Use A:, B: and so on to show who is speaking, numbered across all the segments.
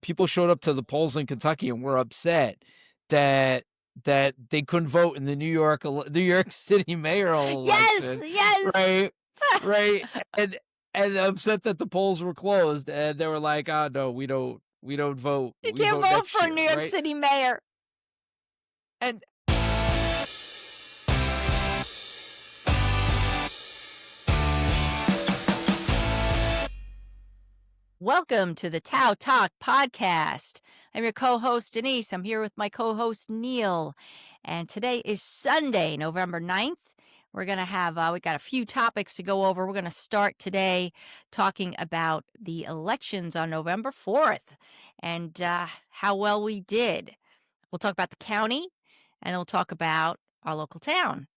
A: people showed up to the polls in Kentucky and were upset that they couldn't vote in the New York City mayoral election.
B: Yes.
A: Right. And upset that the polls were closed, and they were like, "Oh no, we don't vote.
B: You
A: We
B: can't vote for
A: year,
B: New York
A: right?
B: City mayor."
A: And
B: welcome to the TOWTalk Podcast. I'm your co-host, Denise. I'm here with my co-host, Neil. And today is Sunday, November 9th. We're going to have, we got a few topics to go over. We're going to start today talking about the elections on November 4th and how well we did. We'll talk about the county, and we'll talk about our local town.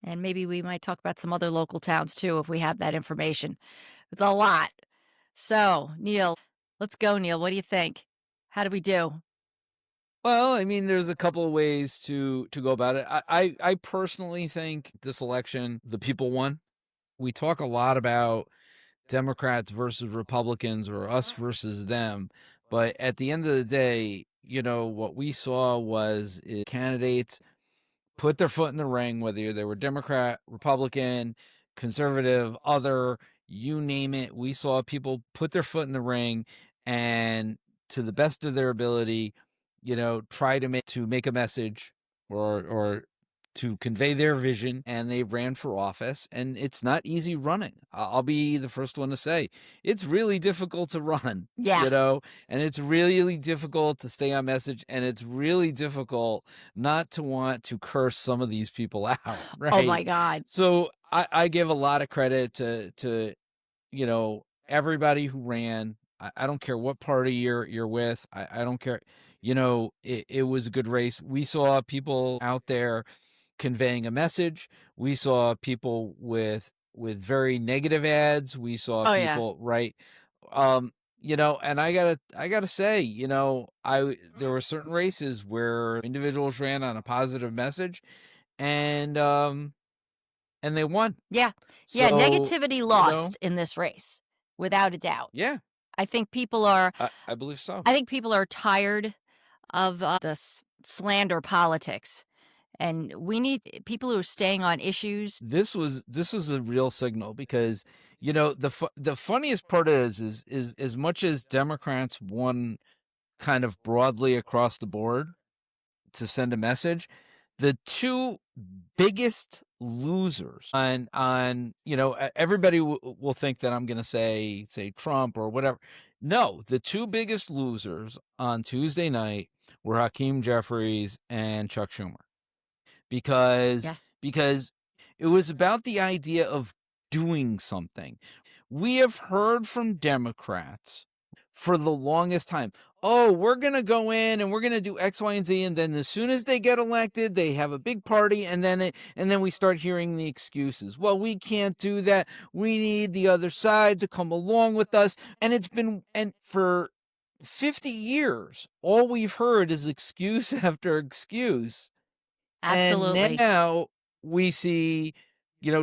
B: And maybe we might talk about some other local towns, too, if we have that information. It's a lot. So, Neil, let's go, Neil. What do you think? How do we do?
A: well, I mean, there's a couple of ways to go about it. I personally think this election, the people won. We talk a lot about Democrats versus Republicans or us versus them, but at the end of the day, what we saw was candidates put their foot in the ring, whether they were Democrat, Republican, conservative, other, you name it. We saw people put their foot in the ring and, to the best of their ability, try to make a message or to convey their vision, and they ran for office. And it's not easy running. I'll be the first one to say it's really difficult to run.
B: Yeah.
A: And it's really difficult to stay on message, and it's really difficult not to want to curse some of these people out. Right?
B: Oh my God.
A: So I give a lot of credit to everybody who ran. I don't care what party you're with. I don't care. It was a good race. We saw people out there conveying a message. We saw people with very negative ads. We saw people, right? And I gotta say, there were certain races where individuals ran on a positive message, and they won.
B: Yeah.
A: So,
B: Negativity lost in this race, without a doubt.
A: Yeah.
B: I think people are,
A: I believe so.
B: I think people are tired of the slander politics. And we need people who are staying on issues.
A: This was a real signal, because the funniest part is as much as Democrats won kind of broadly across the board to send a message, the two biggest losers on everybody will think that I'm going to say Trump or whatever. No, the two biggest losers on Tuesday night were Hakeem Jeffries and Chuck Schumer. Because it was about the idea of doing something. We have heard from Democrats for the longest time, oh, we're going to go in and we're going to do X, Y, and Z, and then as soon as they get elected, they have a big party, and then we start hearing the excuses. Well, we can't do that. We need the other side to come along with us. And for 50 years, all we've heard is excuse after excuse.
B: Absolutely.
A: And now we see,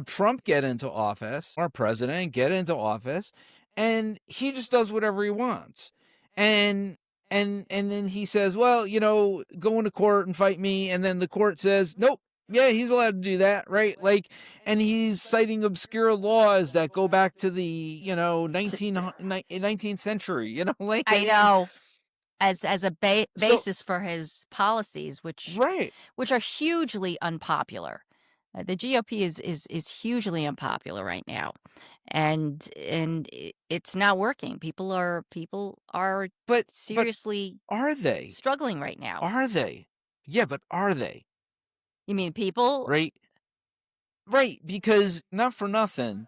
A: Trump get into office, our president get into office, and he just does whatever he wants. And then he says, well, go into court and fight me. And then the court says, nope. Yeah, he's allowed to do that, right? And he's citing obscure laws that go back to the, 19th century,
B: I know. As a basis for his policies, which are hugely unpopular. The GOP is hugely unpopular right now, and it's not working. People are seriously
A: are they
B: struggling right now?
A: Are they? Yeah, but are they?
B: You mean people?
A: Right, because not for nothing,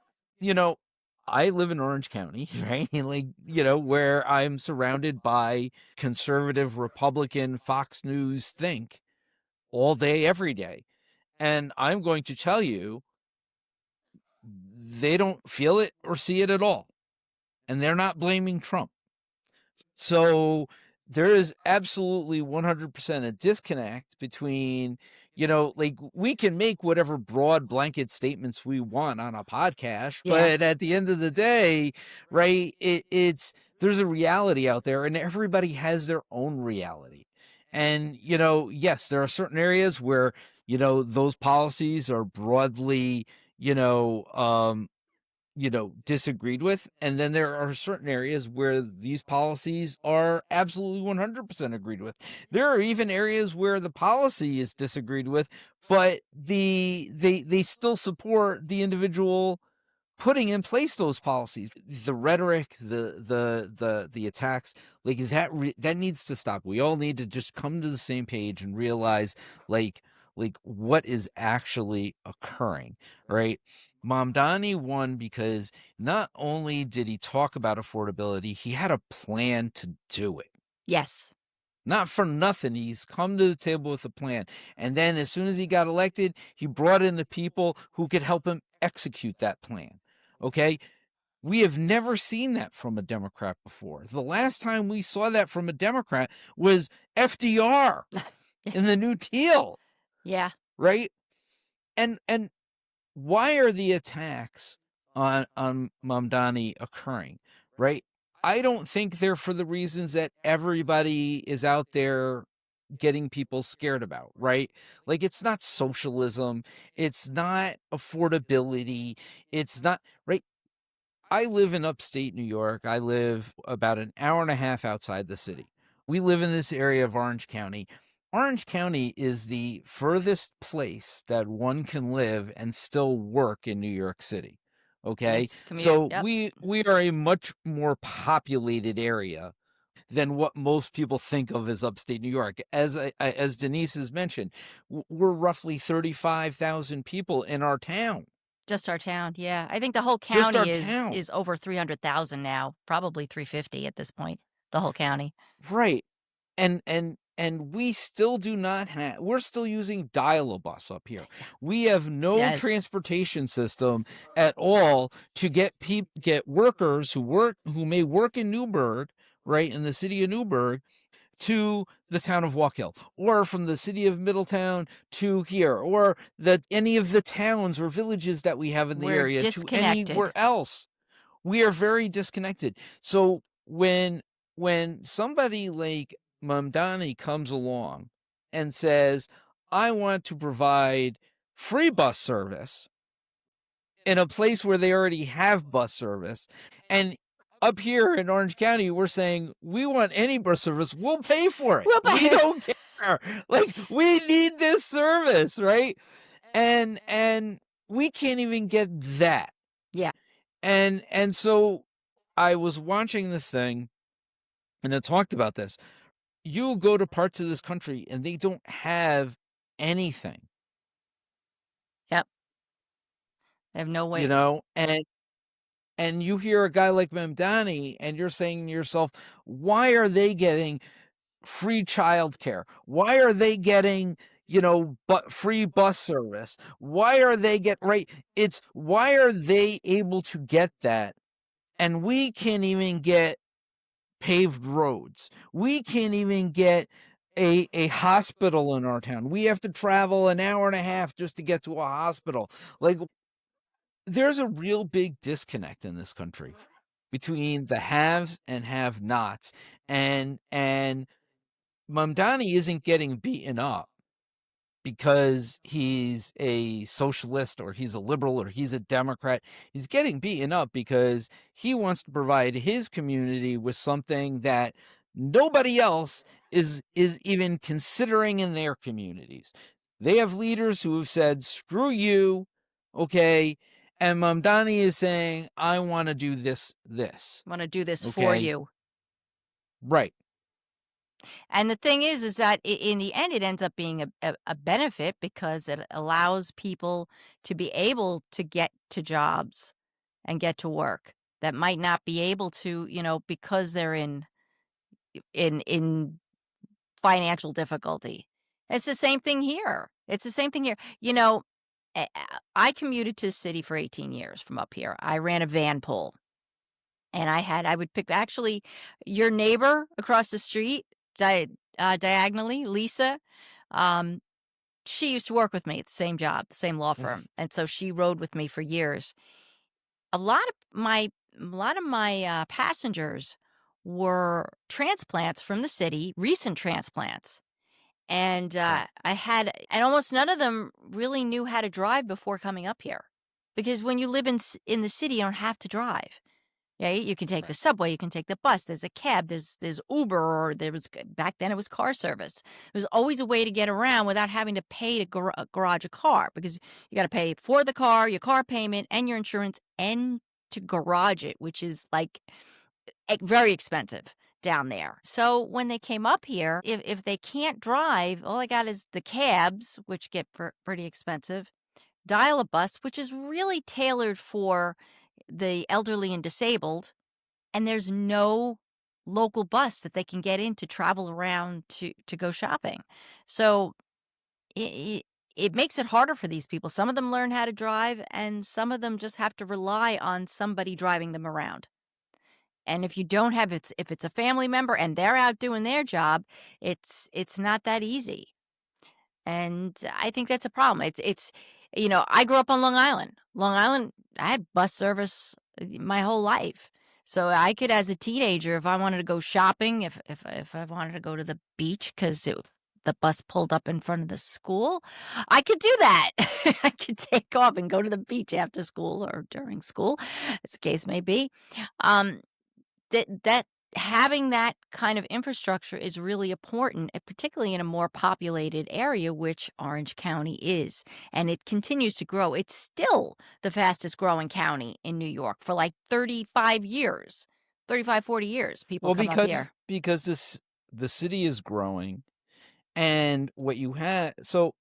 A: I live in Orange County, right? Where I'm surrounded by conservative Republican Fox News think all day, every day. And I'm going to tell you, they don't feel it or see it at all. And they're not blaming Trump. So there is absolutely 100% a disconnect between, like we can make whatever broad blanket statements we want on a podcast,
B: Yeah.
A: but at the end of the day, right, it's there's a reality out there and everybody has their own reality. And, yes, there are certain areas where, those policies are broadly, you know, um, disagreed with. And then there are certain areas where these policies are absolutely 100% agreed with. There are even areas where the policy is disagreed with, but they still support the individual putting in place those policies. The rhetoric, the attacks, like that needs to stop. We all need to just come to the same page and realize like what is actually occurring, right? Mamdani won because not only did he talk about affordability, he had a plan to do it.
B: Yes.
A: Not for nothing, he's come to the table with a plan. And then as soon as he got elected, he brought in the people who could help him execute that plan. Okay? We have never seen that from a Democrat before. The last time we saw that from a Democrat was FDR in the New Deal,
B: Yeah.
A: right? And why are the attacks on Mamdani occurring, right? I don't think they're for the reasons that everybody is out there getting people scared about, right? Like, it's not socialism, it's not affordability, it's not, right? I live in upstate New York. I live about an hour and a half outside the city. We live in this area of Orange County. Orange County is the furthest place that one can live and still work in New York City. Okay?
B: It's commute.
A: So
B: Yep.
A: we are a much more populated area than what most people think of as upstate New York. As Denise has mentioned, we're roughly 35,000 people in our town.
B: Just our town. Yeah. I think the whole
A: Just our
B: county is
A: town.
B: is over 300,000 now, probably 350 at this point. The whole county.
A: Right. And we still do not have, we're still using dial-a-bus up here. We have no
B: Yes.
A: transportation system at all to get workers who may work in Newburgh, right, in the city of Newburgh, to the town of Wallkill, or from the city of Middletown to here, or any of the towns or villages that we have in the
B: We're
A: area to anywhere
B: disconnected.
A: else. We are very disconnected. So when somebody like Mamdani comes along and says, I want to provide free bus service in a place where they already have bus service, and up here in Orange County, we're saying we want any bus service, we'll pay for it.
B: We'll
A: We
B: buy
A: don't care. Like, we need this service, right? And we can't even get that.
B: Yeah.
A: And so I was watching this thing and it talked about this. You go to parts of this country and they don't have anything,
B: Yep. They have no way.
A: and you hear a guy like Mamdani and you're saying to yourself, why are they getting free childcare? Why are they getting, but free bus service? Why are they right? It's why are they able to get that? And we can't even get paved roads. We can't even get a hospital in our town. We have to travel an hour and a half just to get to a hospital. Like, there's a real big disconnect in this country between the haves and have-nots. And Mamdani isn't getting beaten up because he's a socialist or he's a liberal or he's a Democrat. He's getting beaten up because he wants to provide his community with something that nobody else is even considering in their communities. They have leaders who have said, screw you, okay? And Mamdani is saying, I want to do this,
B: Want to do this for
A: okay?
B: you.
A: Right.
B: And the thing is that in the end, it ends up being a benefit because it allows people to be able to get to jobs and get to work that might not be able to, because they're in financial difficulty. It's the same thing here. It's the same thing here. I commuted to the city for 18 years from up here. I ran a van pool. And I would pick actually your neighbor across the street diagonally, Lisa. Um, she used to work with me at the same job, the same law firm, and so she rode with me for years. A lot of my passengers were transplants from the city, recent transplants. And
A: Right.
B: and almost none of them really knew how to drive before coming up here. Because when you live in the city, you don't have to drive. Yeah, you can take the
A: Right.
B: subway, you can take the bus, there's a cab, there's Uber, or back then it was car service. There's always a way to get around without having to pay to garage a car, because you got to pay for the car, your car payment, and your insurance, and to garage it, which is like very expensive down there. So when they came up here, if they can't drive, all I got is the cabs, which get pretty expensive, dial a bus, which is really tailored for the elderly and disabled, and there's no local bus that they can get in to travel around to go shopping. So it makes it harder for these people. Some of them learn how to drive, and some of them just have to rely on somebody driving them around. And if you don't have if it's a family member and they're out doing their job, it's not that easy. And I think that's a problem. I grew up on Long Island. Long Island, I had bus service my whole life. So I could, as a teenager, if I wanted to go shopping, if I wanted to go to the beach because the bus pulled up in front of the school, I could do that. I could take off and go to the beach after school or during school, as the case may be. Um, that having that kind of infrastructure is really important, particularly in a more populated area, which Orange County is, and it continues to grow. It's still the fastest growing county in New York for like 35 years, 35, 40 years. People
A: Well,
B: come up
A: because
B: here.
A: the city is growing, and what you have, so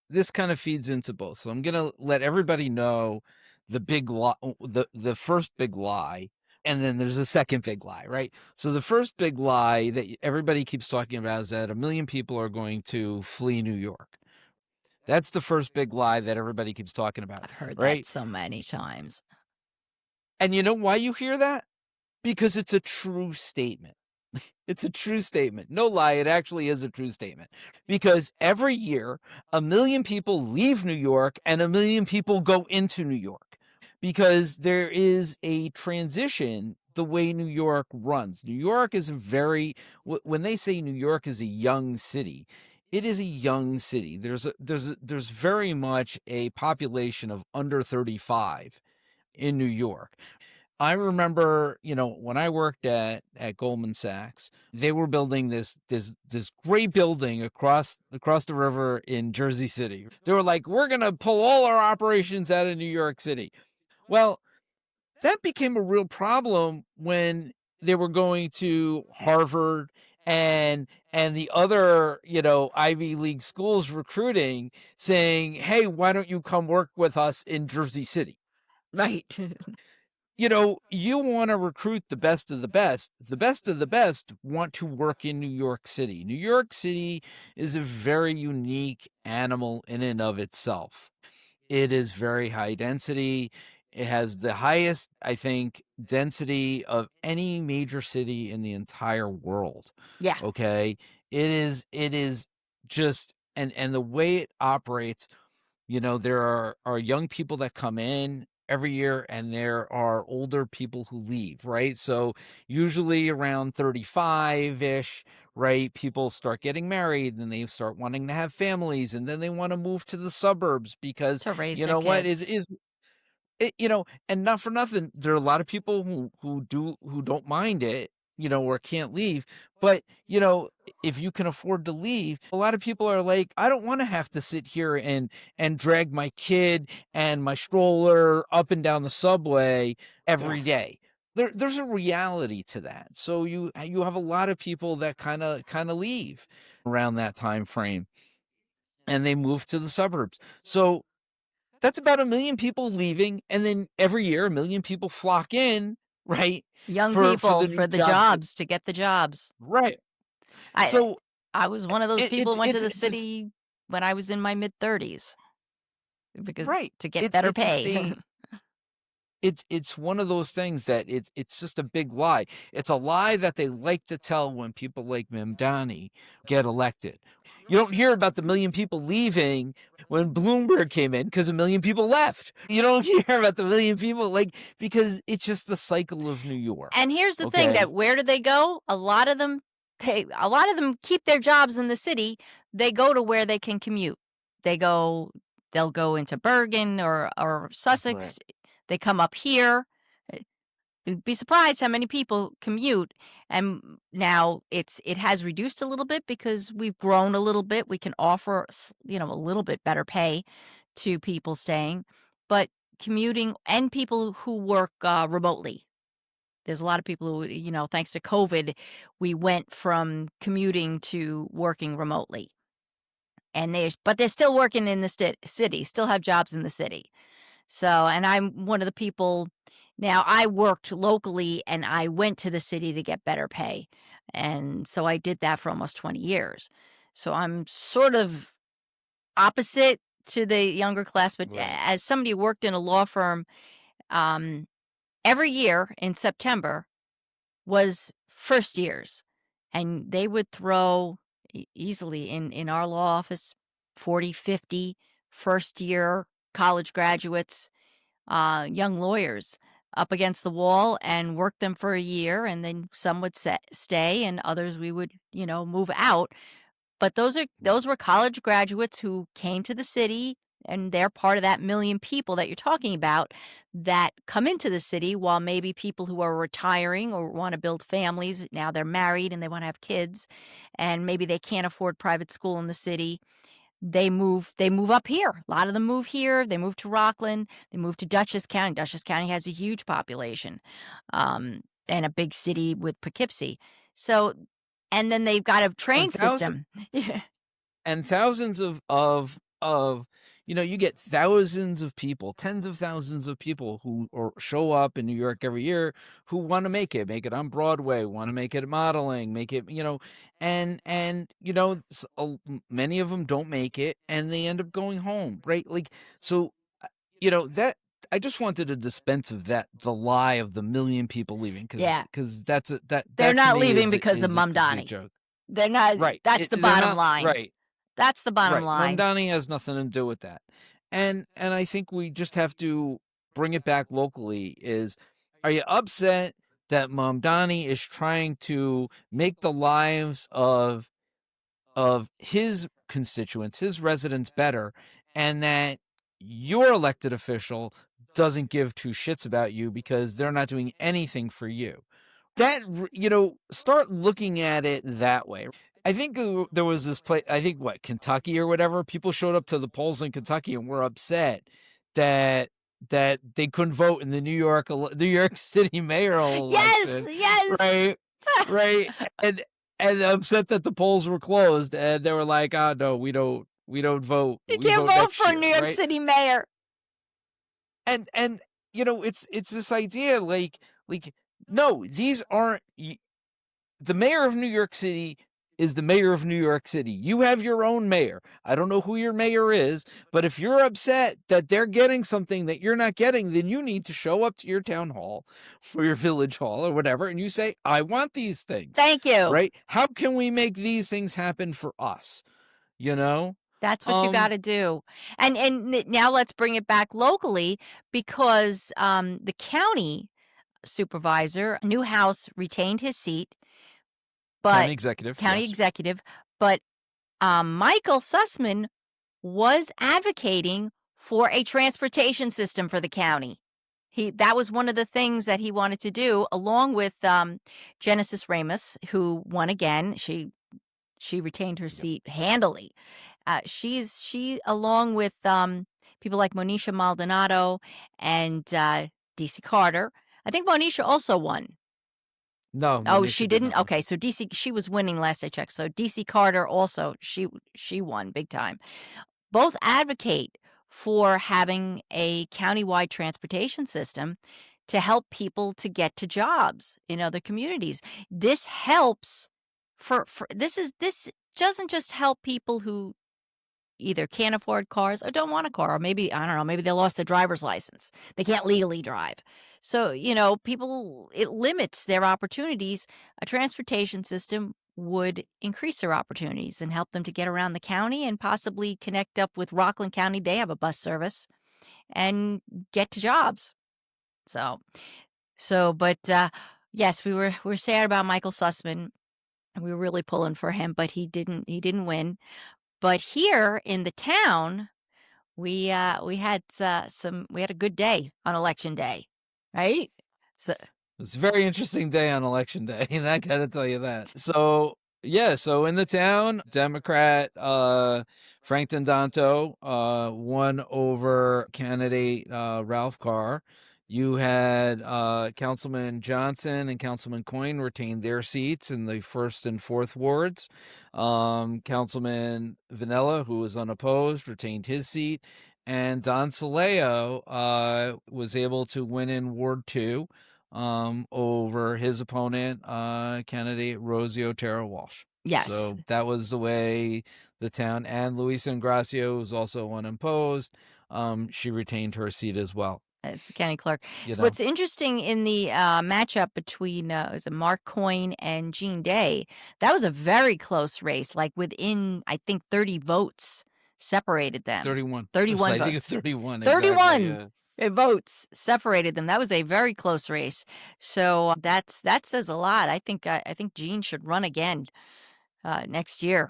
A: this kind of feeds into both. So I'm gonna let everybody know the big lie, the first big lie, and then there's a second big lie, right? So the first big lie that everybody keeps talking about is that 1 million people are going to flee New York. That's the first big lie that everybody keeps talking about,
B: I've heard that
A: right?
B: so many times.
A: And you know why you hear that? Because it's a true statement. It's a true statement. No lie, it actually is a true statement. Because every year, 1 million people leave New York and 1 million people go into New York. Because there is a transition the way New York runs. New York is when they say New York is a young city, it is a young city. There's very much a population of under 35 in New York. I remember, when I worked at Goldman Sachs, they were building this great building across the river in Jersey City. They were like, we're gonna pull all our operations out of New York City. Well, that became a real problem when they were going to Harvard and the other, Ivy League schools recruiting, saying, hey, why don't you come work with us in Jersey City?
B: Right.
A: You want to recruit the best of the best. The best of the best want to work in New York City. New York City is a very unique animal in and of itself. It is very high density. It has the highest, I think, density of any major city in the entire world.
B: Yeah.
A: Okay. It is just, and the way it operates, there are young people that come in every year and there are older people who leave, right? So usually around 35-ish, right? People start getting married and they start wanting to have families, and then they want to move to the suburbs because
B: To raise
A: you
B: their
A: know what
B: kids.
A: and not for nothing, there are a lot of people who don't mind it, or can't leave. But, if you can afford to leave, a lot of people are like, I don't want to have to sit here and drag my kid and my stroller up and down the subway
B: Yeah.
A: every day. There's a reality to that. So you have a lot of people that kind of leave around that time frame and they move to the suburbs. So that's about 1 million people leaving, and then every year 1 million people flock in, right?
B: Young
A: For
B: people
A: the new
B: for the
A: jobs
B: jobs, to get the jobs.
A: right.
B: I
A: So
B: I was one of those people who went to the
A: it's just
B: city when I was in my mid-30s because
A: right.
B: to get better
A: It's a
B: pay.
A: state it's one of those things that it's just a big lie. It's a lie that they like to tell when people like Mamdani get elected. You don't hear about the million people leaving when Bloomberg came in because a million people left. You don't hear about the million people because it's just the cycle of New York.
B: And here's the thing, that where do they go? A lot of them keep their jobs in the city. They go to where they can commute. They'll go into Bergen or Sussex.
A: Right.
B: They come up here. You'd be surprised how many people commute. And now it has reduced a little bit because we've grown a little bit. We can offer, a little bit better pay to people staying, but commuting and people who work remotely. There's a lot of people who, thanks to COVID, we went from commuting to working remotely. But they're still working in the city, still have jobs in the city. So, and I'm one of the people. Now, I worked locally and I went to the city to get better pay. And so I did that for almost 20 years. So I'm sort of opposite to the younger class, but
A: Right.
B: as somebody who worked in a law firm, every year in September was first years, and they would throw easily in our law office 40, 50 first year college graduates, young lawyers up against the wall and work them for a year, and then some would stay and others we would, move out. But those were college graduates who came to the city, and they're part of that million people that you're talking about that come into the city, while maybe people who are retiring or want to build families, now they're married and they want to have kids, and maybe they can't afford private school in the city. They move up here. A lot of them move here. They move to Rockland. They move to Dutchess County. Dutchess County has a huge population, and a big city with Poughkeepsie. So, and then they've got a train system. Yeah.
A: And thousands of you get thousands of people, tens of thousands of people who show up in New York every year who want to make it on Broadway, want to make it modeling, make it, and many of them don't make it and they end up going home, right? So, that I just wanted to dispense of the lie of the million people leaving because
B: they're
A: that
B: not
A: to me
B: leaving
A: is
B: because of
A: a complete
B: Mamdani.
A: joke.
B: They're not.
A: Right.
B: That's the
A: They're
B: bottom
A: not
B: line.
A: right.
B: That's the bottom
A: Right.
B: line.
A: Mamdani has nothing to do with that. And I think we just have to bring it back locally are you upset that Mamdani is trying to make the lives of his constituents, his residents better, and that your elected official doesn't give two shits about you because they're not doing anything for you? That, start looking at it that way. I think there was this place, I think Kentucky or whatever, people showed up to the polls in Kentucky and were upset that they couldn't vote in the New York City mayoral election.
B: Yes.
A: Right. Right. And upset that the polls were closed, and they were like, "Oh no, we don't vote.
B: You
A: We
B: can't
A: vote
B: vote
A: next
B: for a
A: year,"
B: New York
A: right?
B: City mayor.
A: And it's this idea no, these aren't the mayor of New York City is the mayor of New York City. You have your own mayor. I don't know who your mayor is, but if you're upset that they're getting something that you're not getting, then you need to show up to your town hall or your village hall or whatever, and you say, I want these things.
B: Thank you.
A: Right? How can we make these things happen for us?
B: That's what you got to do. And now let's bring it back locally, because the county supervisor, Newhouse, retained his seat, but
A: county executive,
B: but Michael Sussman was advocating for a transportation system for the county. That was one of the things that he wanted to do, along with Genesis Ramos, who won again. She retained her seat handily. She along with people like Monisha Maldonado and DC Carter. I think Monisha also won.
A: No.
B: Oh, she didn't? Okay, so DC, she was winning last I checked. So DC Carter also, she won big time. Both advocate for having a countywide transportation system to help people to get to jobs in other communities. This helps this doesn't just help people who, either can't afford cars or don't want a car, or maybe, I don't know, maybe they lost their driver's license. They can't legally drive. So, people, it limits their opportunities. A transportation system would increase their opportunities and help them to get around the county and possibly connect up with Rockland County. They have a bus service and get to jobs. But yes, we were sad about Michael Sussman, and we were really pulling for him, but he didn't win. But here in the town, we had we had a good day on election day, right? So
A: It's a very interesting day on election day, and I gotta tell you that. So yeah, so in the town, Democrat Frank Dondanto won over candidate Ralph Carr. You had Councilman Johnson and Councilman Coyne retained their seats in the first and fourth wards. Councilman Vanilla, who was unopposed, retained his seat. And Don Saleo was able to win in Ward 2 over his opponent, candidate Rosie Otero Walsh.
B: yes,
A: So that was the way the town, and Luisa Ingracio was also unopposed. She retained her seat as well.
B: as the county clerk.
A: You
B: So
A: know,
B: what's interesting in the matchup between was it Mark Coyne and Jean Day? That was a very close race, like within, I think, 30 votes separated them.
A: 31.
B: 31
A: I think
B: votes.
A: it's 31.
B: 31
A: Exactly,
B: votes separated them. That was a very close race. So that says a lot. I think Jean should run again next year.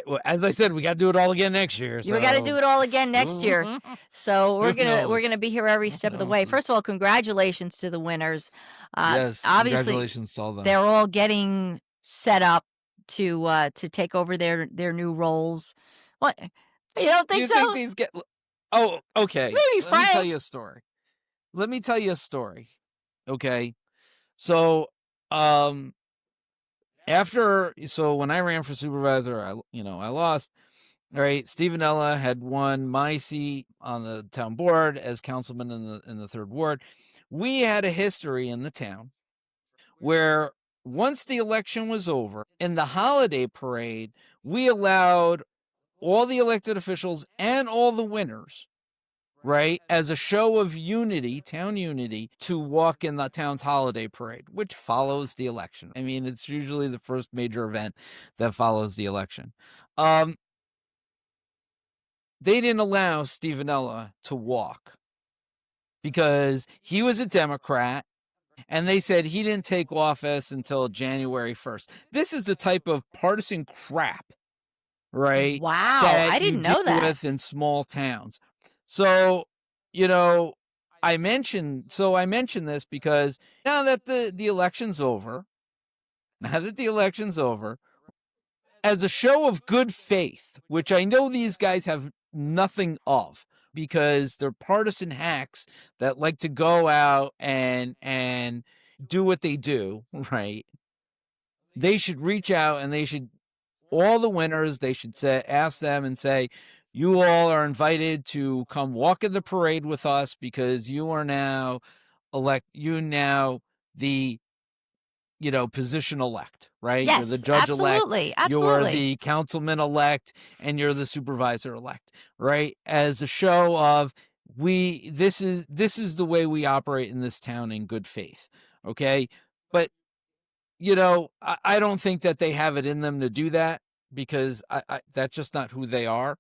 A: Well, as I said, we got to do it all again next year.
B: We got to do it all again next year. So we're
A: Who
B: gonna
A: knows?
B: be here every step of the way.
A: knows?
B: First of all, congratulations to the winners.
A: Yes,
B: Obviously,
A: congratulations to all of them.
B: they're all getting set up to take over their new roles. What, you don't
A: Do
B: think
A: you
B: so?
A: think these get? Oh, okay.
B: Maybe
A: Let me tell
B: Frank.
A: you a story. Let me tell you a story. Okay. So, when I ran for supervisor, I lost. All right, Stephen Ella had won my seat on the town board as councilman in the third ward. We had a history in the town where once the election was over, in the holiday parade, we allowed all the elected officials and all the winners, right, as a show of unity, town unity, to walk in the town's holiday parade, which follows the election. I mean, it's usually the first major event that follows the election. They didn't allow Stephen Ella to walk because he was a Democrat, and they said he didn't take office until January 1st. This is the type of partisan crap, right?
B: Wow,
A: that
B: I didn't
A: you
B: know
A: deal
B: that.
A: with in small towns. So, I mentioned this because now that the election's over, as a show of good faith, which I know these guys have nothing of, because they're partisan hacks that like to go out and do what they do, right? They should reach out, and all the winners, they should ask them and say, you all are invited to come walk in the parade with us because you are now the position elect, right? You're the
B: Yes,
A: judge elect,
B: absolutely,
A: you're
B: absolutely.
A: the councilman elect, and you're the supervisor elect, right? As a show of this is the way we operate in this town in good faith, okay? But I don't think that they have it in them to do that, because that's just not who they are.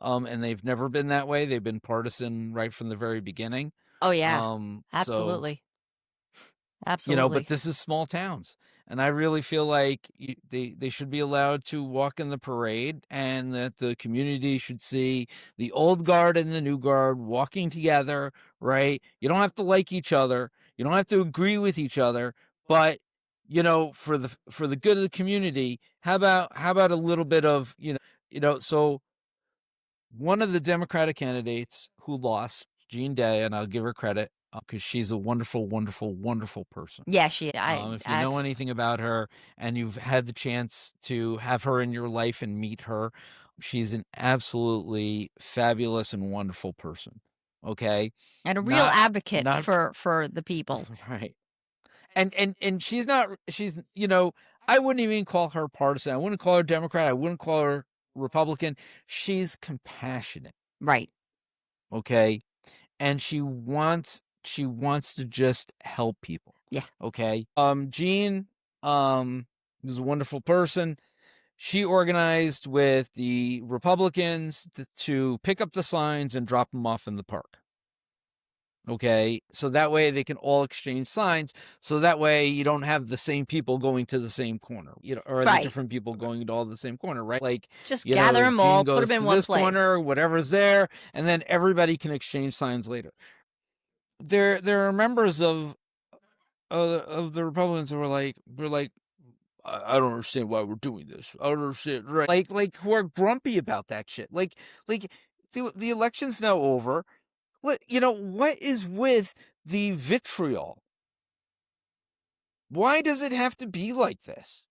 A: And they've never been that way. They've been partisan right from the very beginning.
B: Oh yeah,
A: So
B: absolutely,
A: but
B: absolutely.
A: this is small towns, and I really feel like they should be allowed to walk in the parade, and that the community should see the old guard and the new guard walking together, right? You don't have to like each other, you don't have to agree with each other, but for the good of the community, how about a little bit of so one of the Democratic candidates who lost, Jean Day, and I'll give her credit because she's a wonderful, wonderful, wonderful person.
B: Yeah,
A: If you know anything about her and you've had the chance to have her in your life and meet her, she's an absolutely fabulous and wonderful person. Okay,
B: and a real advocate
A: not
B: for the people.
A: right. And she's I wouldn't even call her partisan. I wouldn't call her Democrat. I wouldn't call her Republican, she's compassionate,
B: Right.
A: okay? And she wants to just help people,
B: Yeah.
A: okay? Jean is a wonderful person. She organized with the Republicans to pick up the signs and drop them off in the park. Okay, so that way they can all exchange signs. So that way you don't have the same people going to the same corner, or the
B: Right.
A: different people going to all the same corner, right? Like,
B: Just gather them all,
A: Gene
B: put
A: goes
B: them in
A: to
B: one
A: this
B: place.
A: corner, whatever's there, and then everybody can exchange signs later. There are members of the Republicans who we're like, I don't understand why we're doing this. I don't understand, right? Like who are grumpy about that shit. Like the election's now over. What is with the vitriol? Why does it have to be like this?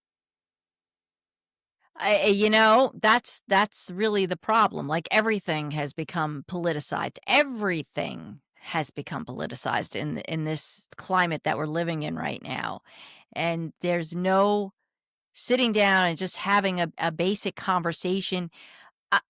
B: That's really the problem. Like everything has become politicized. Everything has become politicized in this climate that we're living in right now. And there's no sitting down and just having a basic conversation.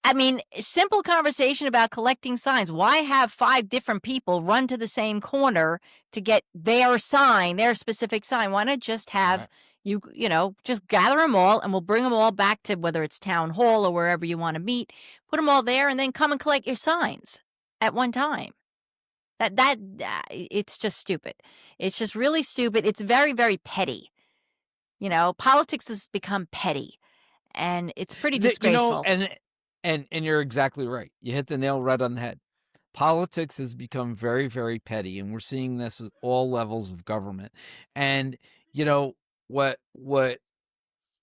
B: I mean, simple conversation about collecting signs. Why have 5 different people run to the same corner to get their sign, their specific sign? Why not just have
A: Right.
B: just gather them all and we'll bring them all back to whether it's town hall or wherever you want to meet, put them all there and then come and collect your signs at one time. It's just stupid. It's just really stupid. It's very, very petty. Politics has become petty and it's pretty disgraceful.
A: And you're exactly right. You hit the nail right on the head. Politics has become very, very petty, and we're seeing this at all levels of government. And what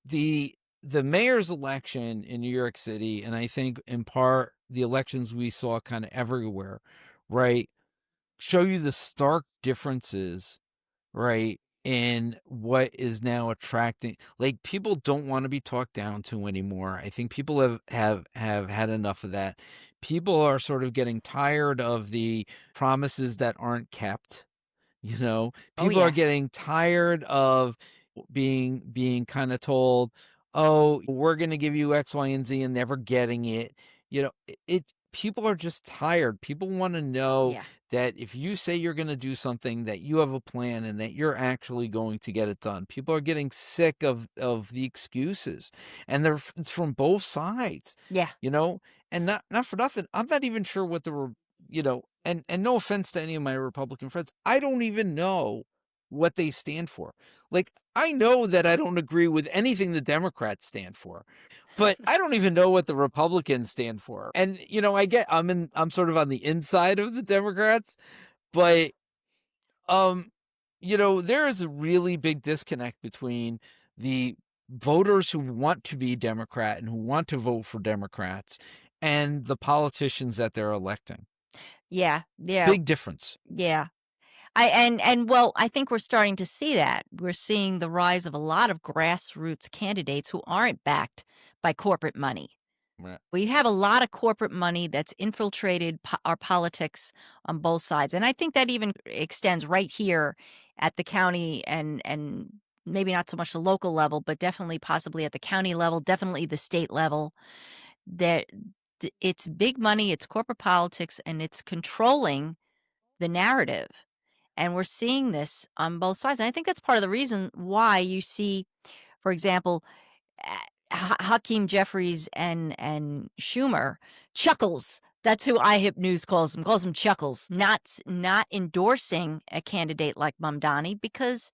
A: the mayor's election in New York City, and I think in part the elections we saw kind of everywhere, right, show you the stark differences, right, in what is now attracting. Like, people don't want to be talked down to anymore. I think people have had enough of that. People are sort of getting tired of the promises that aren't kept.
B: Oh
A: People are
B: yeah.
A: getting tired of being kind of told, "Oh, we're going to give you X, Y, and Z," and never getting it. People are just tired. People want to know
B: Yeah.
A: that if you say you're going to do something, that you have a plan and that you're actually going to get it done. People are getting sick of the excuses, and it's from both sides.
B: Yeah.
A: And not for nothing, I'm not even sure what and no offense to any of my Republican friends, I don't even know what they stand for. Like, I know that I don't agree with anything the Democrats stand for, but I don't even know what the Republicans stand for. And I'm sort of on the inside of the Democrats, but there is a really big disconnect between the voters who want to be Democrat and who want to vote for Democrats and the politicians that they're electing.
B: Yeah. Yeah.
A: Big difference.
B: Yeah. Well, I think we're starting to see that. We're seeing the rise of a lot of grassroots candidates who aren't backed by corporate money.
A: Right.
B: We have a lot of corporate money that's infiltrated our politics on both sides. And I think that even extends right here at the county and maybe not so much the local level, but definitely possibly at the county level, definitely the state level. That it's big money, it's corporate politics, and it's controlling the narrative. And we're seeing this on both sides. And I think that's part of the reason why you see, for example, Hakeem Jeffries and Schumer, Chuckles. That's who iHip News calls him Chuckles, not endorsing a candidate like Mamdani because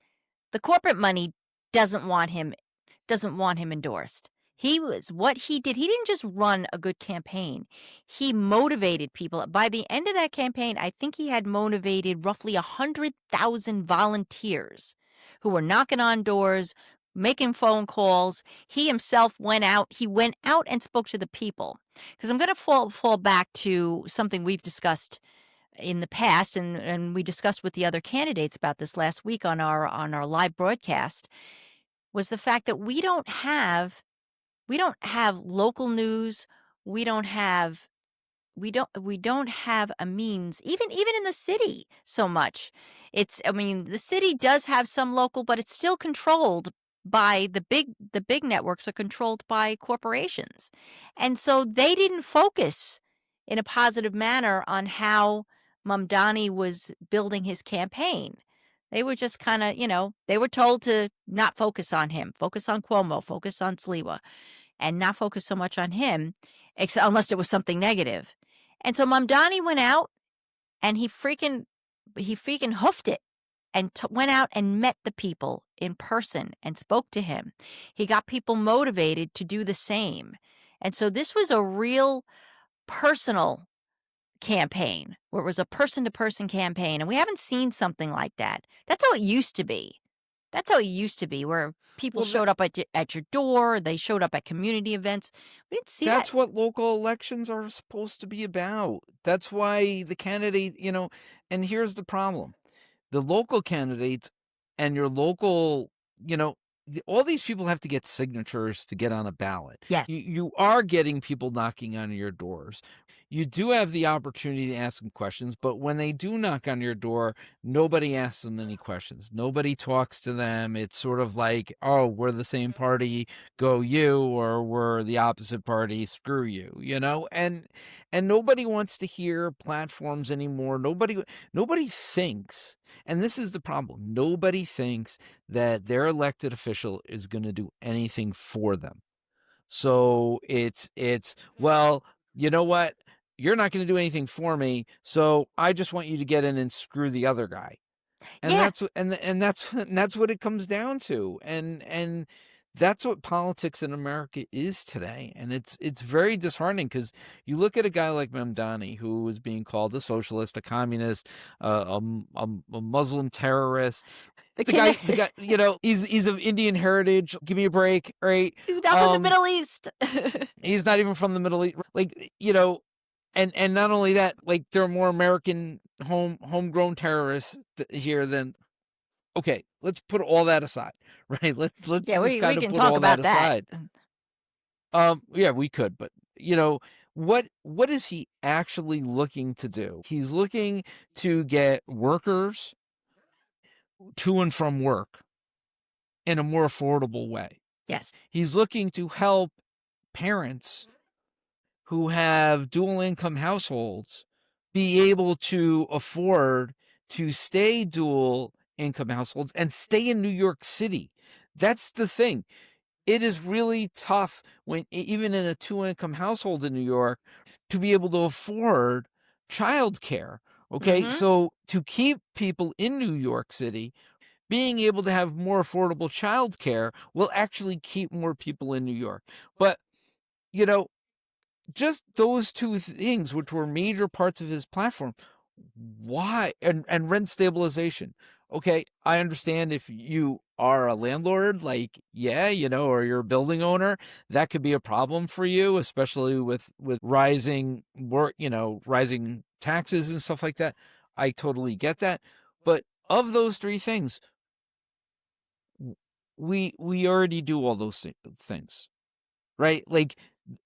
B: the corporate money doesn't want him endorsed. What he did, he didn't just run a good campaign. He motivated people. By the end of that campaign, I think he had motivated roughly 100,000 volunteers who were knocking on doors, making phone calls. He himself went out. He went out and spoke to the people. Because I'm going to fall back to something we've discussed in the past, and we discussed with the other candidates about this last week on our live broadcast, was the fact that we don't have local news. We don't have a means, even in the city so much. The city does have some local, but it's still controlled by the big networks are controlled by corporations. And so they didn't focus in a positive manner on how Mamdani was building his campaign. They were just kind of, they were told to not focus on him, focus on Cuomo, focus on Sliwa, and not focus so much on him, unless it was something negative. And so Mamdani went out and he freaking hoofed it and went out and met the people in person and spoke to him. He got people motivated to do the same. And so this was a real personal campaign, where it was a person-to-person campaign, and we haven't seen something like that. That's how it used to be. That's how it used to be, where people
A: Well,
B: showed up at your door, they showed up at community events. We didn't see that.
A: that's what local elections are supposed to be about. That's why the candidate, and here's the problem. The local candidates and your local, all these people have to get signatures to get on a ballot.
B: Yes.
A: You are getting people knocking on your doors. You do have the opportunity to ask them questions, but when they do knock on your door, nobody asks them any questions. Nobody talks to them. It's sort of like, oh, we're the same party, go you, or we're the opposite party, screw you, and nobody wants to hear platforms anymore. Nobody thinks, and this is the problem, nobody thinks that their elected official is going to do anything for them. So it's well, you know what? You're not going to do anything for me, so I just want you to get in and screw the other guy. And
B: Yeah.
A: that's what it comes down to. And that's what politics in America is today. And it's very disheartening, because you look at a guy like Mamdani, who is being called a socialist, a communist, a Muslim terrorist. The guy, he's of Indian heritage. Give me a break, right?
B: He's not from the Middle East.
A: He's not even from the Middle East. And not only that, there are more American homegrown terrorists here than. Okay, let's put all that aside, right? Let's
B: Yeah, we
A: just kind of
B: can
A: put
B: talk
A: all
B: about
A: that
B: that.
A: aside. Yeah, we could, but what is he actually looking to do? He's looking to get workers to and from work in a more affordable way.
B: Yes.
A: He's looking to help parents who have dual income households be able to afford to stay dual income households and stay in New York City. That's the thing. It is really tough when, even in a 2-income household in New York, to be able to afford childcare. Okay.
B: Mhm.
A: So to keep people in New York City, being able to have more affordable childcare will actually keep more people in New York. But, just those two things, which were major parts of his platform, why? And rent stabilization. Okay, I understand if you are a landlord, or you're a building owner, that could be a problem for you, especially with rising rising taxes and stuff like that. I totally get that. But of those three things, we already do all those things, right?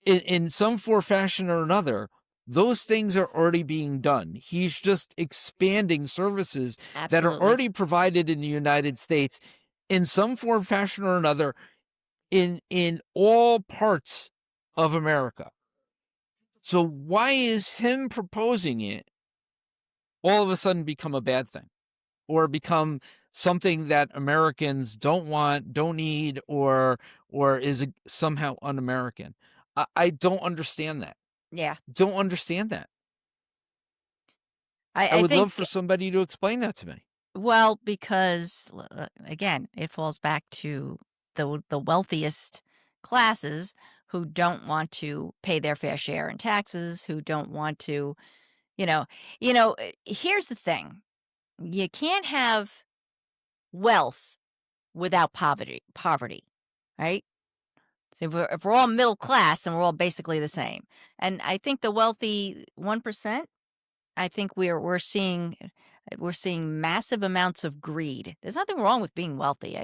A: In some form, fashion, or another, those things are already being done. He's just expanding services that are
B: Absolutely.
A: already provided in the United States in some form, fashion, or another in all parts of America. So why is him proposing it all of a sudden become a bad thing, or become something that Americans don't want, don't need, or is somehow un-American? I don't understand that.
B: Yeah.
A: Don't understand that. I
B: I
A: would love
B: think,
A: for somebody to explain that to me.
B: well, because again, it falls back to the wealthiest classes who don't want to pay their fair share in taxes, who don't want to, here's the thing. You can't have wealth without poverty, right? So if we're all middle class, then we're all basically the same. And I think the wealthy 1%, I think we're seeing massive amounts of greed. There's nothing wrong with being wealthy.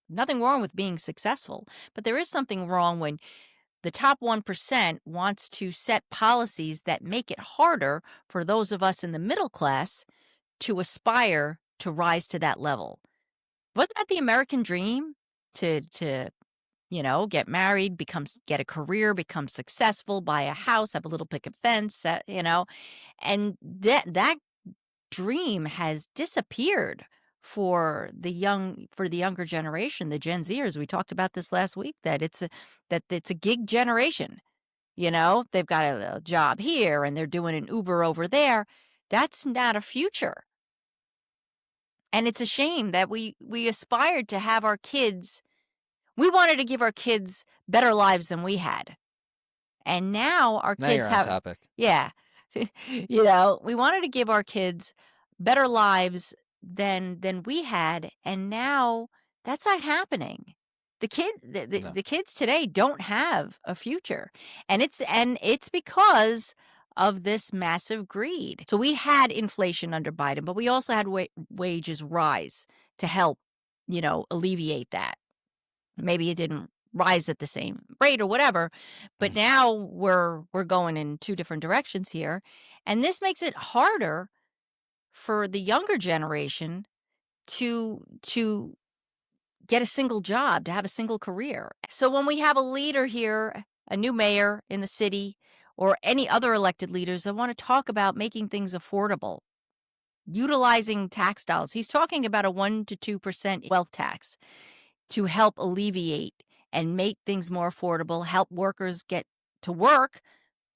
B: Nothing wrong with being successful, but there is something wrong when the top 1% wants to set policies that make it harder for those of us in the middle class to aspire to rise to that level. Wasn't that the American dream? to get married, get a career, become successful, buy a house, have a little picket fence, and that dream has disappeared for the younger generation, the Gen Zers. We talked about this last week, that it's a gig generation. They've got a job here and they're doing an Uber over there. That's not a future. And it's a shame that we aspired to have our kids. We wanted to give our kids better lives than we had. And now our
A: Now
B: kids
A: you're on
B: have,
A: topic.
B: yeah, we wanted to give our kids better lives than we had, and now that's not happening.
A: No.
B: The kids today don't have a future, and it's because of this massive greed. So we had inflation under Biden, but we also had wages rise to help, alleviate that. Maybe it didn't rise at the same rate or whatever, but now we're going in two different directions here, and this makes it harder for the younger generation to get a single job, to have a single career. So when we have a leader here, a new mayor in the city, or any other elected leaders that want to talk about making things affordable, utilizing tax dollars, he's talking about a 1% to 2% wealth tax to help alleviate and make things more affordable, help workers get to work.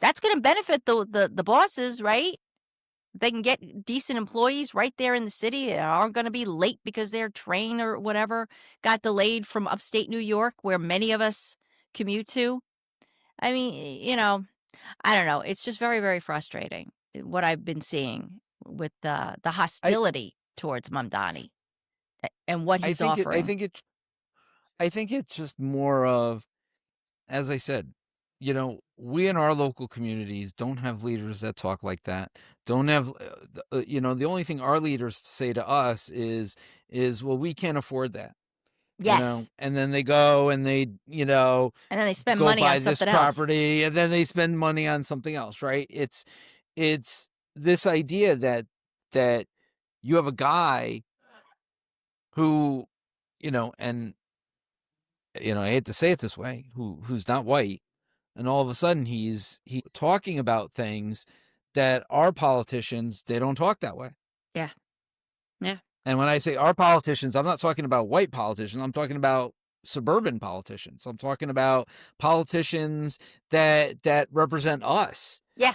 B: That's going to benefit the bosses, right? They can get decent employees right there in the city that aren't going to be late because their train or whatever got delayed from upstate New York, where many of us commute to. I mean, I don't know. It's just very, very frustrating what I've been seeing with the
A: I
B: hostility towards Mamdani and what
A: I
B: he's
A: think it
B: offering.
A: I think it's just more of, as I said, we in our local communities don't have leaders that talk like that. Don't have, the only thing our leaders say to us is, well, we can't afford that,
B: Yes.
A: and then they go and they,
B: And then they spend
A: go
B: money
A: buy
B: on
A: this
B: something else.
A: property and then they spend money on something else, right? It's this idea that you have a guy who, and I hate to say it this way, who's not white, and all of a sudden he talking about things that our politicians, they don't talk that way.
B: Yeah. Yeah.
A: And when I say our politicians, I'm not talking about white politicians. I'm talking about suburban politicians. I'm talking about politicians that represent us.
B: Yeah.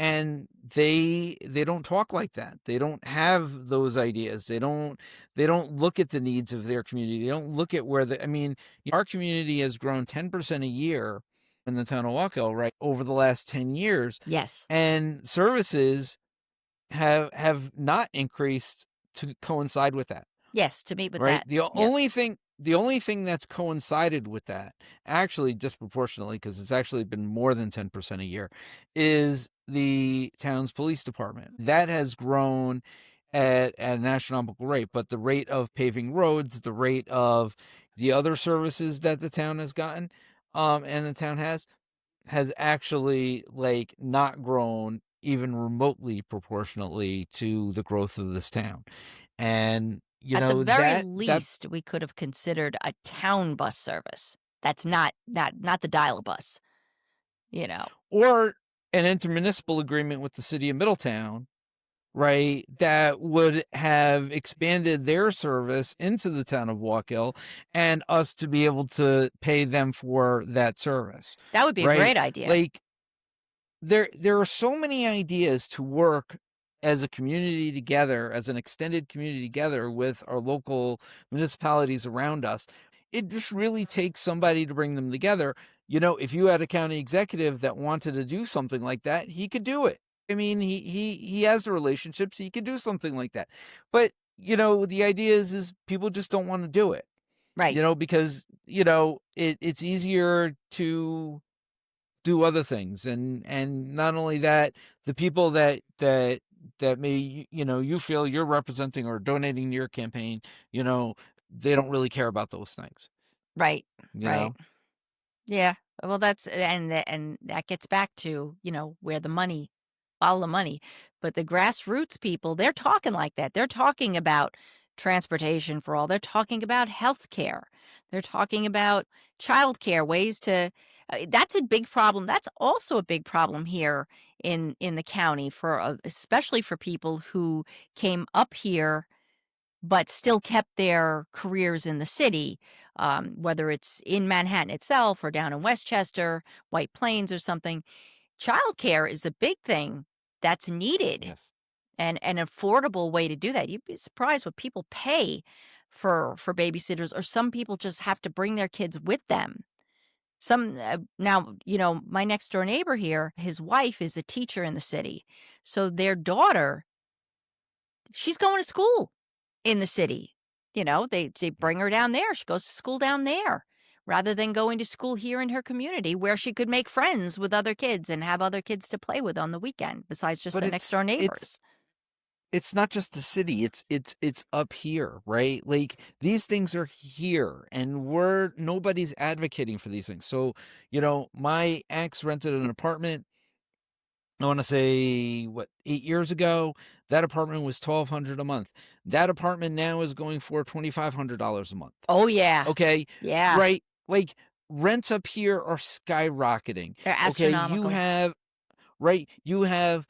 A: And they don't talk like that. They don't have those ideas. They don't look at the needs of their community. They don't look at our community has grown 10% a year in the town of Wallkill, right, over the last 10 years.
B: Yes.
A: And services have not increased to coincide with that.
B: Yes. To meet with
A: Right.
B: that.
A: The
B: Yep.
A: only thing that's coincided with that, actually disproportionately, because it's actually been more than 10% a year, is the town's police department. That has grown at an astronomical rate, but the rate of paving roads, the rate of the other services that the town has gotten, and the town has actually not grown even remotely proportionately to the growth of this town. And
B: At the very
A: that
B: least, we could have considered a town bus service. That's not the dial bus,
A: or an intermunicipal agreement with the city of Middletown, right, that would have expanded their service into the town of Wallkill and us to be able to pay them for that service.
B: That would be a
A: Right?
B: great idea.
A: Like there are so many ideas to work as a community together, as an extended community together with our local municipalities around us. It just really takes somebody to bring them together. If you had a county executive that wanted to do something like that, he could do it. I mean, he has the relationships, he could do something like that. But, the idea is people just don't want to do it.
B: Right.
A: Because, it's easier to do other things, and not only that, the people that may you feel you're representing or donating to your campaign, they don't really care about those things.
B: Right.
A: you
B: Right.
A: know
B: Yeah. Well, and that gets back to, where the money, follow the money. But the grassroots people, they're talking like that. They're talking about transportation for all. They're talking about health care. They're talking about childcare, ways to that's a big problem. That's also a big problem here in the county for especially for people who came up here but still kept their careers in the city, whether it's in Manhattan itself or down in Westchester, White Plains or something. Childcare is a big thing that's needed
A: Yes.
B: and an affordable way to do that. You'd be surprised what people pay for babysitters, or some people just have to bring their kids with them. Some now, my next door neighbor here, his wife is a teacher in the city. So their daughter, she's going to school in the city. They bring her down there. She goes to school down there rather than going to school here in her community where she could make friends with other kids and have other kids to play with on the weekend besides just
A: But
B: the next door neighbors.
A: it's not just the city, it's up here, right? Like, these things are here, and nobody's advocating for these things. So, my ex rented an apartment, I want to say, 8 years ago. That apartment was $1,200 a month. That apartment now is going for $2,500 a month.
B: Oh, yeah.
A: Okay,
B: Yeah.
A: right? Like, rents up here are skyrocketing.
B: They're
A: Okay,
B: astronomical.
A: you have,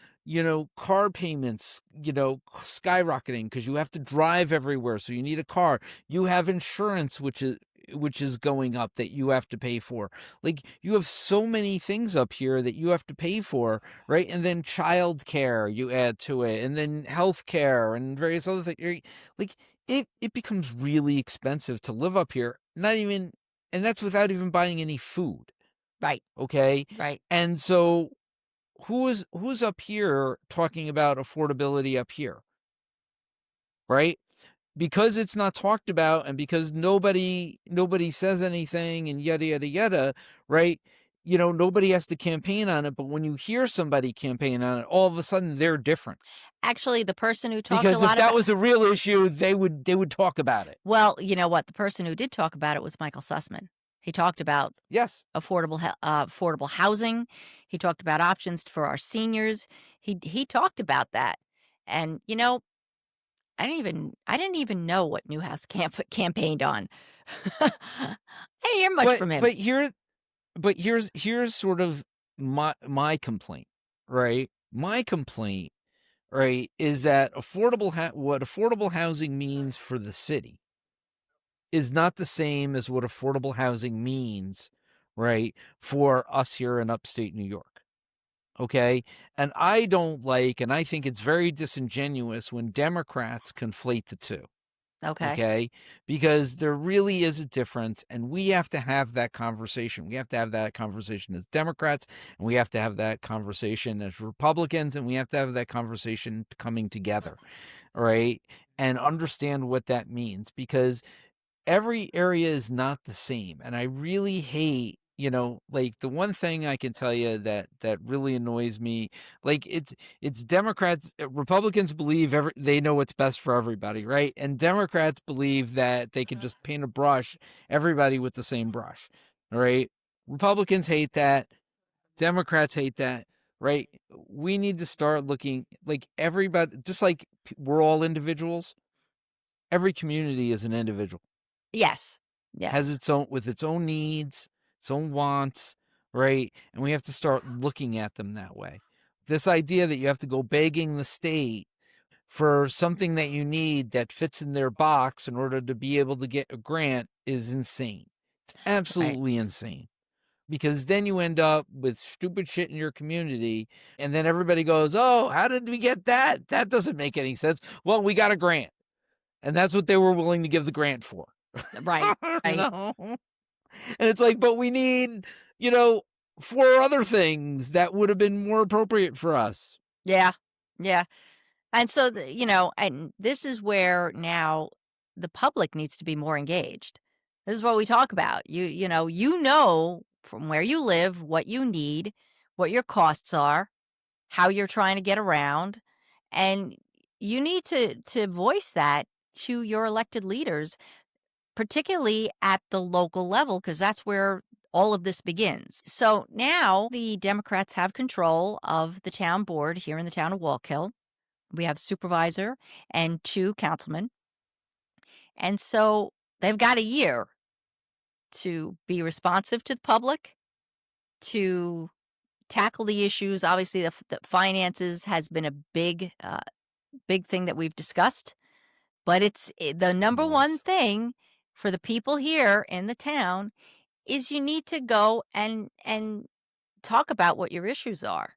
A: car payments, skyrocketing because you have to drive everywhere. So you need a car. You have insurance, which is going up that you have to pay for. Like, you have so many things up here that you have to pay for, right? And then childcare you add to it, and then healthcare and various other things. Right? Like, it becomes really expensive to live up here. And that's without even buying any food.
B: Right.
A: Okay.
B: Right.
A: And so who's up here talking about affordability up here, right? Because it's not talked about, and because nobody says anything, and yada yada yada, right? Nobody has to campaign on it, but when you hear somebody campaign on it, all of a sudden they're different.
B: Actually, the person who talked a
A: Because if
B: lot
A: that
B: about
A: was a real issue, they would talk about it.
B: well, you know what? The person who did talk about it was Michael Sussman. He talked about
A: Yes.
B: affordable housing. He talked about options for our seniors. He talked about that. And I didn't even know what Newhouse campaigned on. I didn't hear much
A: But
B: from him.
A: but here but here's sort of my complaint, right? My complaint, right, is that what affordable housing means for the city is not the same as what affordable housing means, right, for us here in upstate New York. Okay? And I think it's very disingenuous when Democrats conflate the two.
B: Okay.
A: Okay? Because there really is a difference, and we have to have that conversation. We have to have that conversation as Democrats, and we have to have that conversation as Republicans, and we have to have that conversation coming together, all right? And understand what that means, because every area is not the same. And I really hate, like, the one thing I can tell you that really annoys me, like, it's Democrats, Republicans believe they know what's best for everybody, right? And Democrats believe that they can just paint a brush, everybody with the same brush, all right? Republicans hate that. Democrats hate that, right? We need to start looking like everybody, just like we're all individuals. Every community is an individual,
B: Yes.
A: has
B: Yes.
A: its own needs, its own wants, right? And we have to start looking at them that way. This idea that you have to go begging the state for something that you need that fits in their box in order to be able to get a grant is insane. It's
B: Right.
A: absolutely insane. Because then you end up with stupid shit in your community, and then everybody goes, "Oh, how did we get that? That doesn't make any sense." Well, we got a grant. And that's what they were willing to give the grant for.
B: Right. Right.
A: And it's like, but we need, 4 other things that would have been more appropriate for us.
B: Yeah. Yeah. And so, and this is where now the public needs to be more engaged. This is what we talk about. You know from where you live what you need, what your costs are, how you're trying to get around, and you need to voice that to your elected leaders, particularly at the local level, because that's where all of this begins. So now the Democrats have control of the town board here in the town of Wallkill. We have supervisor and 2 councilmen. And so they've got a year to be responsive to the public, to tackle the issues. Obviously, the finances has been a big thing that we've discussed, but the number one
A: Yes.
B: thing for the people here in the town is you need to go and talk about what your issues are.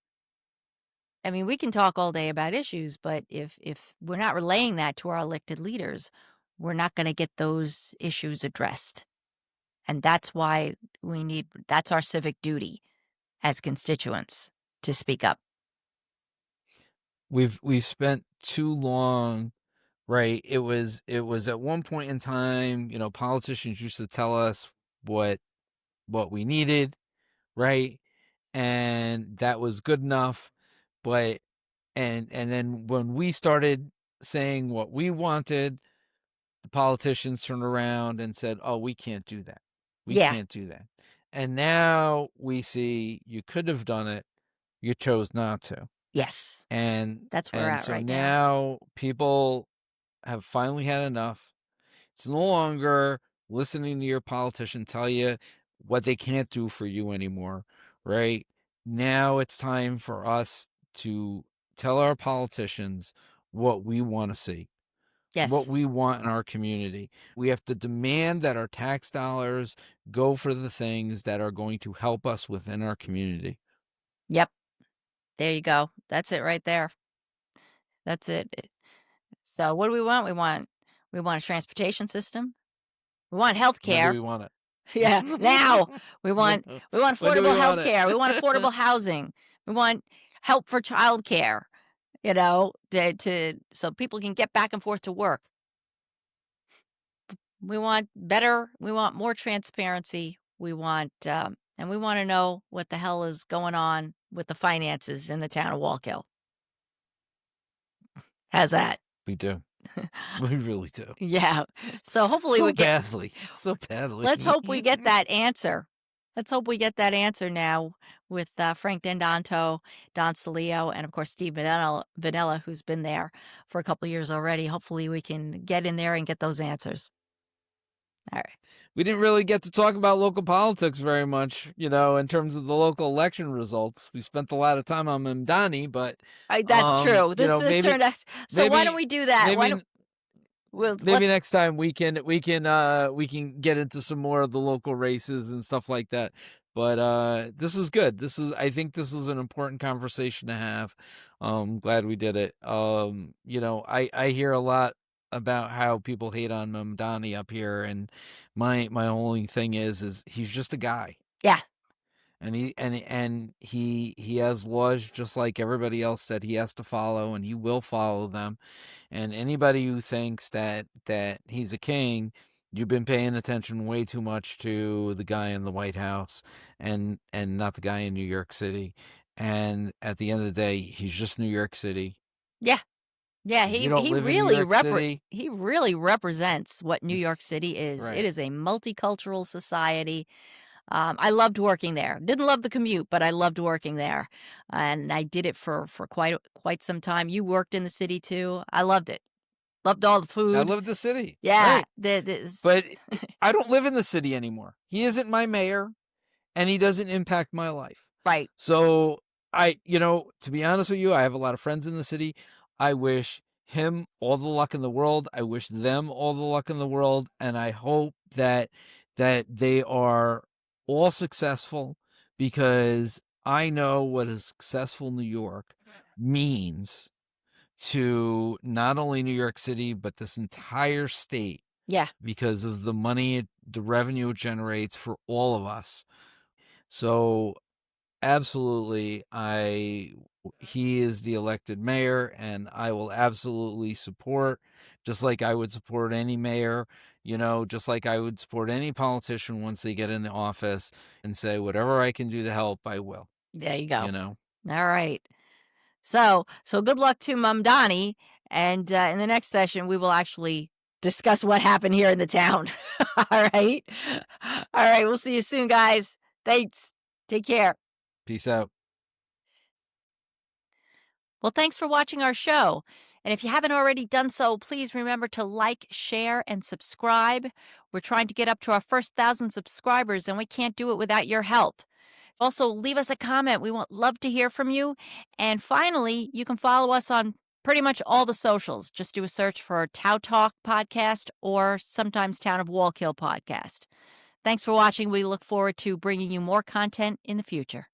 B: I mean, we can talk all day about issues, but if we're not relaying that to our elected leaders, we're not going to get those issues addressed. And that's why that's our civic duty as constituents to speak up.
A: We've spent too long, right? It was at one point in time, politicians used to tell us what we needed, right? And that was good enough. But and then when we started saying what we wanted, the politicians turned around and said, "Oh, we can't do that. We
B: Yeah.
A: can't do that." And now we see you could have done it, you chose not to.
B: Yes.
A: And
B: That's where we're
A: and
B: at
A: so
B: right now.
A: now people have finally had enough. It's no longer listening to your politician tell you what they can't do for you anymore, right? Now it's time for us to tell our politicians what we want to see, what
B: Yes.
A: we want in our community. We have to demand that our tax dollars go for the things that are going to help us within our community.
B: Yep. There you go. That's it right there. That's it. So what do we want? We want a transportation system. We want health
A: When do
B: care.
A: we want it?
B: Yeah. Now we want we want
A: When do we
B: affordable health
A: want it?
B: care. We want affordable housing. We want help for childcare, so people can get back and forth to work. We want more transparency. And we want to know what the hell is going on with the finances in the town of Wallkill. How's that?
A: We do. We really do.
B: Yeah. So hopefully
A: So badly. So badly.
B: let's hope we get that answer. Let's hope we get that answer now with Frank Dendanto, Don Salio, and of course Steve Vanilla, who's been there for a couple years already. Hopefully we can get in there and get those answers. All right.
A: We didn't really get to talk about local politics very much, in terms of the local election results. We spent a lot of time on Mamdani, but
B: That's true. This
A: maybe
B: turned out. So why don't
A: maybe
B: we do that? Why
A: maybe
B: don't
A: maybe
B: let's
A: next time we can get into some more of the local races and stuff like that. But this is good. I think this was an important conversation to have. Glad we did it. I hear a lot about how people hate on Mamdani up here, and my only thing is he's just a guy.
B: Yeah.
A: And he has laws just like everybody else that he has to follow, and he will follow them. And anybody who thinks that he's a king, you've been paying attention way too much to the guy in the White House and not the guy in New York City. And at the end of the day, he's just New York City.
B: Yeah. Yeah,
A: If you don't live in New York City,
B: he really represents what New York City is. It
A: right?
B: is a multicultural society. I loved working there. Didn't love the commute, but I loved working there, and I did it for quite some time. You worked in the city too. I loved it. Loved all the
A: I
B: food.
A: live the city,
B: Yeah,
A: right? But I don't live in the city anymore. He isn't my mayor, and he doesn't impact my life.
B: right.
A: So to be honest with you, I have a lot of friends in the city. I wish him all the luck in the world. I wish them all the luck in the world. And I hope that they are all successful, because I know what a successful New York means to not only New York City, but this entire state,
B: Yeah.
A: because of the money, the revenue it generates for all of us. So absolutely, he is the elected mayor, and I will absolutely support, just like I would support any mayor, just like I would support any politician once they get in the office, and say whatever I can do to help, I will.
B: There you go.
A: You know.
B: All right. So good luck to Mamdani, and in the next session we will actually discuss what happened here in the town. All right. All right. We'll see you soon, guys. Thanks. Take care.
A: Peace out.
B: Well, thanks for watching our show. And if you haven't already done so, please remember to like, share, and subscribe. We're trying to get up to our first 1,000 subscribers, and we can't do it without your help. Also, leave us a comment. We would love to hear from you. And finally, you can follow us on pretty much all the socials. Just do a search for TOWTalk Podcast or sometimes Town of Wallkill Podcast. Thanks for watching. We look forward to bringing you more content in the future.